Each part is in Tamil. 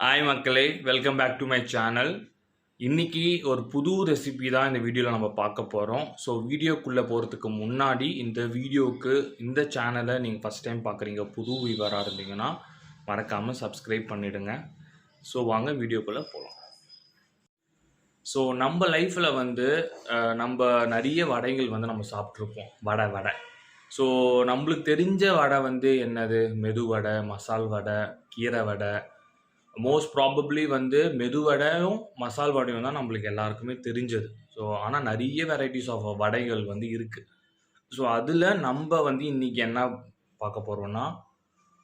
ஹாய் மக்களே, welcome back to my channel. இன்றைக்கி ஒரு புது ரெசிபி தான் இந்த வீடியோவில் நம்ம பார்க்க போகிறோம். ஸோ வீடியோக்குள்ளே போகிறதுக்கு முன்னாடி இந்த சேனலை நீங்கள் ஃபஸ்ட் டைம் பார்க்குறீங்க, புது வியூவராக இருந்தீங்கன்னா மறக்காமல் சப்ஸ்கிரைப் பண்ணிவிடுங்க. ஸோ வாங்க வீடியோக்குள்ளே போகலாம். ஸோ நம்ம லைஃப்பில் நம்ம நிறைய வடைகள் நம்ம சாப்பிட்ருப்போம். வடை ஸோ நம்மளுக்கு தெரிஞ்ச வடை என்னது? மெது வடை, மசால் வடை, கீரை வடை. மோஸ்ட் ப்ராபப்ளி மெது வடையும் மசால் வடையும் தான் நம்மளுக்கு எல்லாருக்குமே தெரிஞ்சது. ஸோ ஆனால் நிறைய வெரைட்டிஸ் ஆஃப் வடைகள் இருக்குது. ஸோ அதில் நம்ம இன்றைக்கி என்ன பார்க்க போகிறோம்னா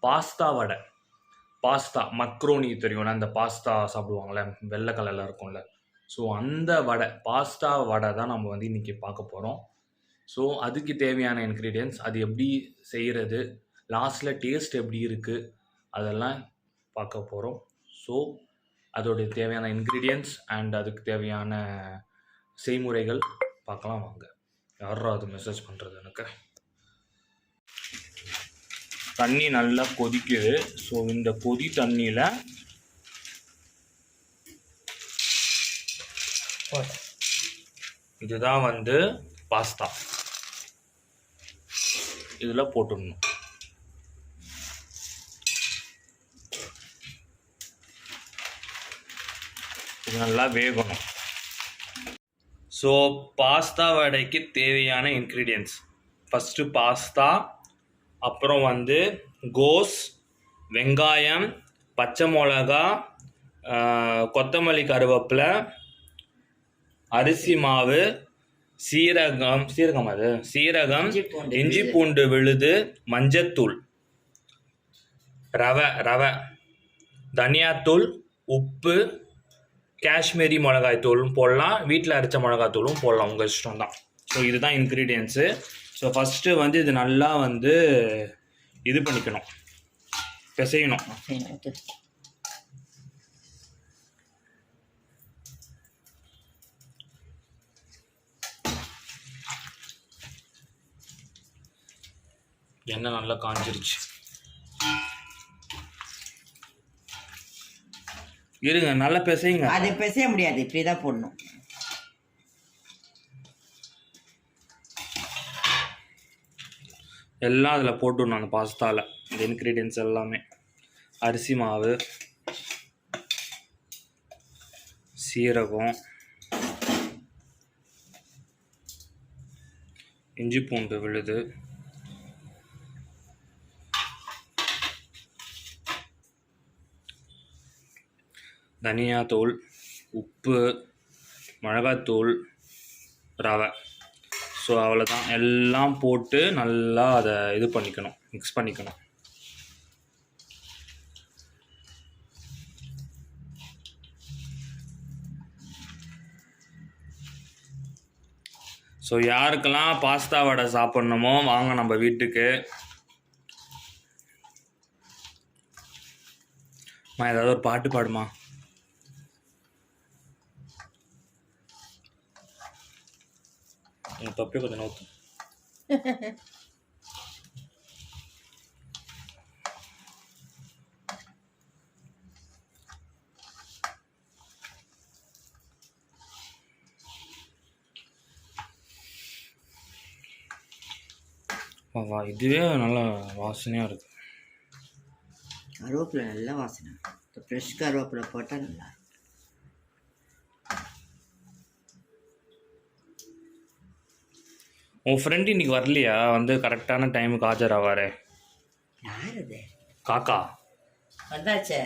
பாஸ்தா வடை. பாஸ்தா மக்ரோனி தெரியும்ல, அந்த பாஸ்தா சாப்பிடுவாங்களே, வெள்ளை கலரில் இருக்கும்ல. ஸோ அந்த வடை, பாஸ்தா வடை தான் நம்ம இன்றைக்கி பார்க்க போகிறோம். ஸோ அதுக்கு தேவையான இன்க்ரீடியன்ட்ஸ், அது எப்படி செய்கிறது, லாஸ்ட்டில் டேஸ்ட் எப்படி இருக்குது, அதெல்லாம் பார்க்க போகிறோம். ஸோ அதோடைய தேவையான இன்க்ரீடியன்ட்ஸ் அண்ட் அதுக்கு தேவையான செய்முறைகள் பார்க்கலாம் வாங்க. யாரோ அது மெசேஜ் பண்ணுறது எனக்கு. தண்ணி நல்லா கொதிக்குது. ஸோ இந்த கொதி தண்ணியில் இதுதான் பாஸ்தா இதில் போட்டுடணும். இது நல்லா வேகணும். ஸோ பாஸ்தா வடைக்கு தேவையான இன்க்ரீடியன்ட்ஸ், ஃபஸ்ட்டு பாஸ்தா, அப்புறம் கோஸ், வெங்காயம், பச்சை மிளகா, கொத்தமல்லி, கருவேப்பிலை, அரிசி மாவு, சீரகம், இஞ்சி பூண்டு விழுது, மஞ்சத்தூள், ரவை, தனியாத்தூள், உப்பு, காஷ்மீரி மிளகாய் தூளும் போடலாம், வீட்டில் அரைச்ச மிளகாய் தூளும் போடலாம், உங்கள் இஷ்டம் தான். ஸோ இதுதான் இன்க்ரீடியன்ஸு. ஸோ ஃபஸ்ட்டு இது நல்லா இது பண்ணிக்கணும், பிசையணும். எண்ணெய் நல்லா காஞ்சிருச்சு. இருங்க, நல்லா பிசையுங்க. அது பிசைய முடியாது, இப்படி தான் போடணும். எல்லாம் அதில் போட்டுடணும், அந்த பாஸ்தாவில் இந்த இன்க்ரீடியன்ஸ் எல்லாமே. அரிசி மாவு, சீரகம், இஞ்சி பூண்டு விழுது, தனியாத்தூள், உப்பு, மிளகாத்தூள், ரவை. ஸோ அவ்வளோதான். எல்லாம் போட்டு நல்லா அதை இது பண்ணிக்கணும், மிக்ஸ் பண்ணிக்கணும். ஸோ யாருக்கெல்லாம் பாஸ்தா வடை சாப்பிட்ணுமோ வாங்க நம்ம வீட்டுக்கு. ஏதாவது ஒரு பாட்டு பாடுமா? என் தொப்பி கொஞ்சம் நோத்து. வா, இதுவே நல்லா வாசனையாக இருக்குது. கருவேப்பிலை நல்லா வாசனை, ஃப்ரெஷ் கருவேப்பிலை போட்டால் நல்லா. உன் ஃப்ரெண்டு இன்னைக்கு வரலையா? கரெக்டான டைமுக்கு ஆஜராவாரு. யார் அது? காக்கா வந்தாச்சே.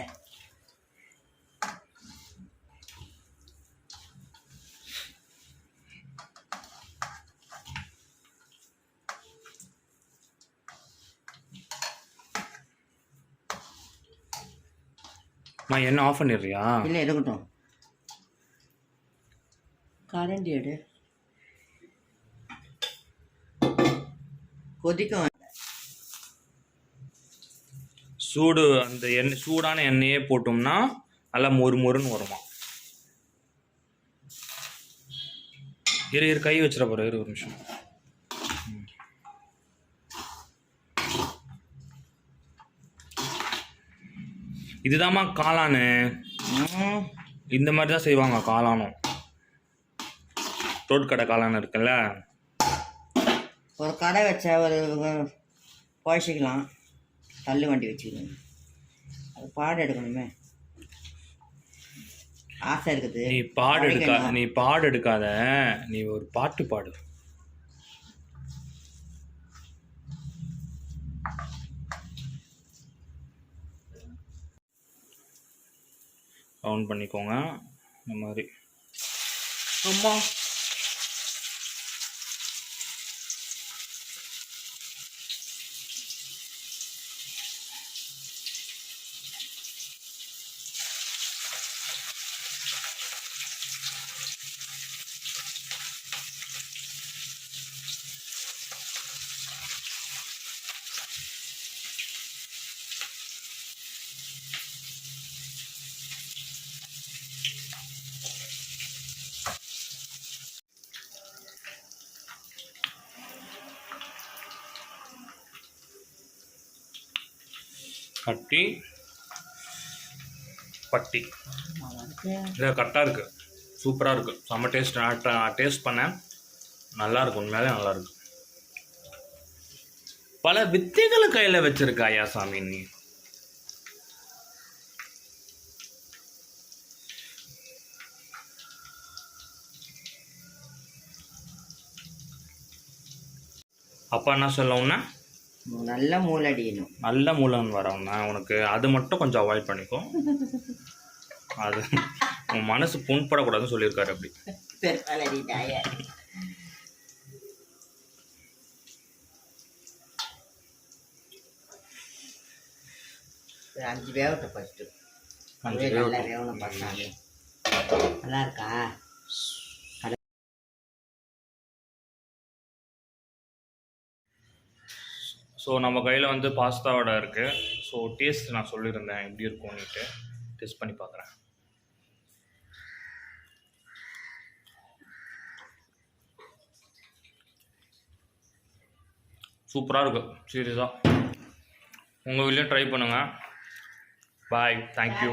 என்ன ஆஃப் பண்ணிடுறியா? இல்லை, இருக்கட்டும். கரண்டி எடு. கொதிக்கும். சூடு, அந்த எண்ணெய், சூடான எண்ணெயே போட்டோம்னா நல்லா மொறுன்னு வருமா. கை வச்சிட போகிற, ஒரு நிமிஷம். இதுதாம்மா காளானு. இந்த மாதிரி தான் செய்வாங்க காளானும். ரோட் கடை காளான் இருக்குல்ல, ஒரு கடை வச்சா ஒரு குழச்சிக்கலாம், தள்ளு வண்டி வச்சுக்கணும். அது பாடம் எடுக்கணுமே, ஆசை இருக்குது. நீ பாடு எடுக்காத, நீ ஒரு பாட்டு பாடு. ரவுண்ட் பண்ணிக்கோங்க இந்த மாதிரி. அம்மா கட்டி பட்டி இல்லை, கரெக்டாக இருக்குது, சூப்பராக இருக்குது, செம்ம டேஸ்ட். டேஸ்ட் பண்ணேன், நல்லாயிருக்கு, உண்மையாலே நல்லாயிருக்கு. பல வித்தைகளை கையில் வச்சிருக்கா ஐயா சாமி நீ. அப்பா என்ன சொல்லவுன்னா, நல்ல மூலடியணும், நல்ல மூலன் வரவுன்னா உனக்கு அது மட்டும் கொஞ்சம் அவாய்ட் பண்ணிக்கோ. அது உன் மனசு புண்படக்கூடாதுன்னு சொல்லியிருக்காரு. அப்படி அஞ்சு வேகட்டும் ஃபஸ்ட்டு. நல்லா வேகணும் பார்த்தாங்க. நல்லா இருக்கா? ஸோ நம்ம கையில் வந்து பாஸ்தாவோட இருக்குது. ஸோ டேஸ்ட் நான் சொல்லியிருந்தேன் எப்படி இருக்கும்னுட்டு, டேஸ்ட் பண்ணி பார்க்குறேன். சூப்பராக இருக்குது, சீரியஸாக. உங்கள் வீட்லேயும் ட்ரை பண்ணுங்கள். பாய், தேங்க்யூ.